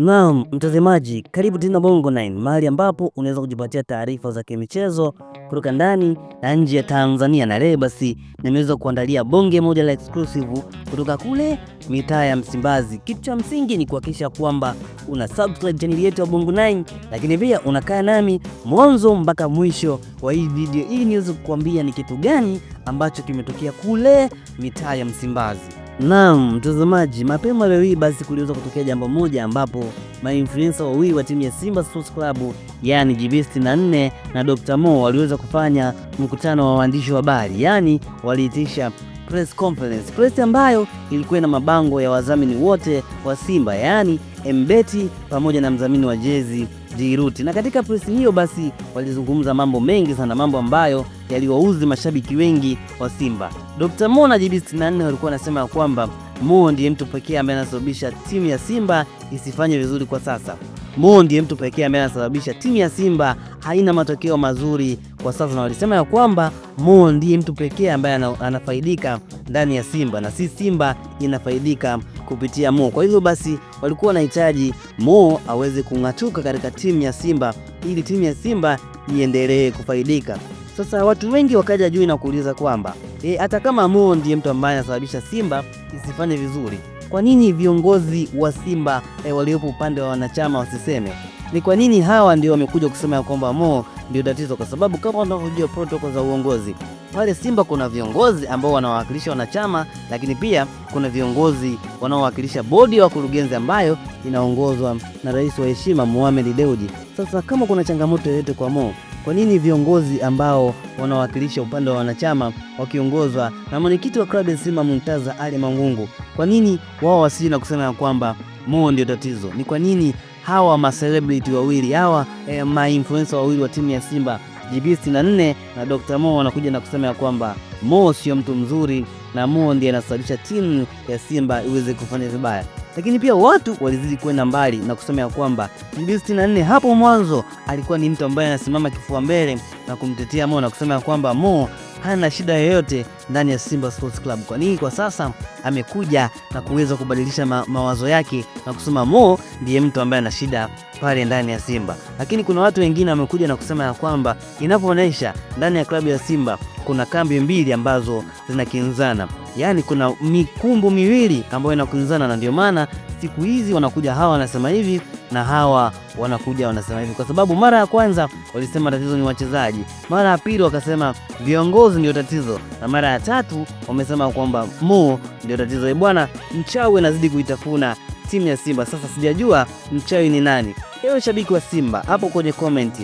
Naam, mtazamaji, karibu tena Bongo9, mahali ambapo unaweza kujipatia taarifa za kimichezo kutoka ndani na nje ya Tanzania. Na leo basi nimeweza kuandalia bonge moja la exclusive kutoka kule mitaa ya Msimbazi. Kitu cha msingi ni kuhakikisha kwamba una subscribe channel yetu ya Bongo9, lakini pia unakaa nami mwanzo mpaka mwisho wa hii video ili niweze kukuambia ni kitu gani ambacho kimetokea kule mitaa ya Msimbazi. Naam, mtazamaji, mapema leo hii basi kuliweza kutokea jambo moja ambapo ma-influencer wawili wa timu ya Simba Sports Club, yani GB64 na Dr. Mo waliweza kufanya mkutano wa waandishi wa habari, yani waliitisha press conference, press ambayo ilikuwa na mabango ya wadhamini wote wa Simba, yani Mbeti pamoja na mdhamini wa jezi Jiruti. Na katika press hiyo basi walizungumza mambo mengi sana, mambo ambayo yaliwauzi mashabiki wengi wa Simba. Dr. Mo na GB64 walikuwa wanasema kwamba Mo ndiye mtu pekee ambaye anasababisha timu ya Simba isifanye vizuri kwa sasa. Mo ndiye mtu pekee ambaye anasababisha timu ya Simba haina matokeo mazuri kwa sasa, na walisema ya kwamba Mo ndiye mtu pekee ambaye anafaidika ndani ya Simba na si Simba inafaidika kupitia Mo. Kwa hivyo basi walikuwa wanahitaji Mo aweze kung'atuka katika timu ya Simba ili timu ya Simba iendelee kufaidika. Sasa watu wengi wakaja juu na kuuliza kwamba hata kama Mo ndiye mtu ambaye anasababisha Simba isifanye vizuri, kwa nini viongozi wa Simba waliopo upande wa wanachama wasiseme? Ni kwa nini hawa ndio wamekuja kusema kwamba Mo ndio tatizo? Kwa sababu kama unavyojua protocol za uongozi pale Simba, kuna viongozi ambao wanawakilisha wanachama, lakini pia kuna viongozi wanaowakilisha bodi ya wakurugenzi ambayo inaongozwa na rais wa heshima Mohamed Dewji. Sasa kama kuna changamoto yoyote kwa Mo, kwa nini viongozi ambao wanawakilisha upande wa wanachama wakiongozwa na mwenyekiti wa klabu ya Simba Muntaza Ali Mangungu, kwa nini wao wasije na kusema kwamba Mo ndio tatizo? Ni kwa nini hawa ma celebrity wawili, hawa ma-influencer wawili wa timu ya Simba GB64 na Dr. Mo wanakuja na kusema ya kwamba Mo sio mtu mzuri na Mo ndiye anasababisha timu ya Simba iweze kufanya vibaya? Lakini pia watu walizidi kwenda mbali na kusema ya kwamba GB64 hapo mwanzo alikuwa ni mtu ambaye anasimama kifua mbele na kumtetea Mo na kusema ya kwamba Mo hana shida yoyote ndani ya Simba Sports Club. Kwa nini kwa sasa amekuja na kuweza kubadilisha mawazo yake na kusema Mo ndiye mtu ambaye ana shida pale ndani ya Simba? Lakini kuna watu wengine wamekuja na kusema ya kwamba inapoonesha ndani ya klabu ya Simba kuna kambi mbili ambazo zinakinzana, yani kuna mikumbu miwili ambayo inakinzana, na ndio maana siku hizi wanakuja hawa wanasema hivi na hawa wanakuja wanasema hivi, kwa sababu mara ya kwanza walisema tatizo ni wachezaji, mara ya pili wakasema viongozi ndio tatizo, na mara ya tatu wamesema kwamba Mo ndio tatizo. Bwana, mchawi anazidi kuitafuna timu ya Simba. Sasa sijajua mchawi ni nani. Ewe shabiki wa Simba hapo kwenye comment,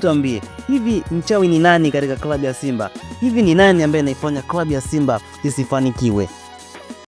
tuambie, hivi mchawi ni nani katika klabu ya Simba? Hivi ni nani ambaye anaifanya klabu ya Simba isifanikiwe?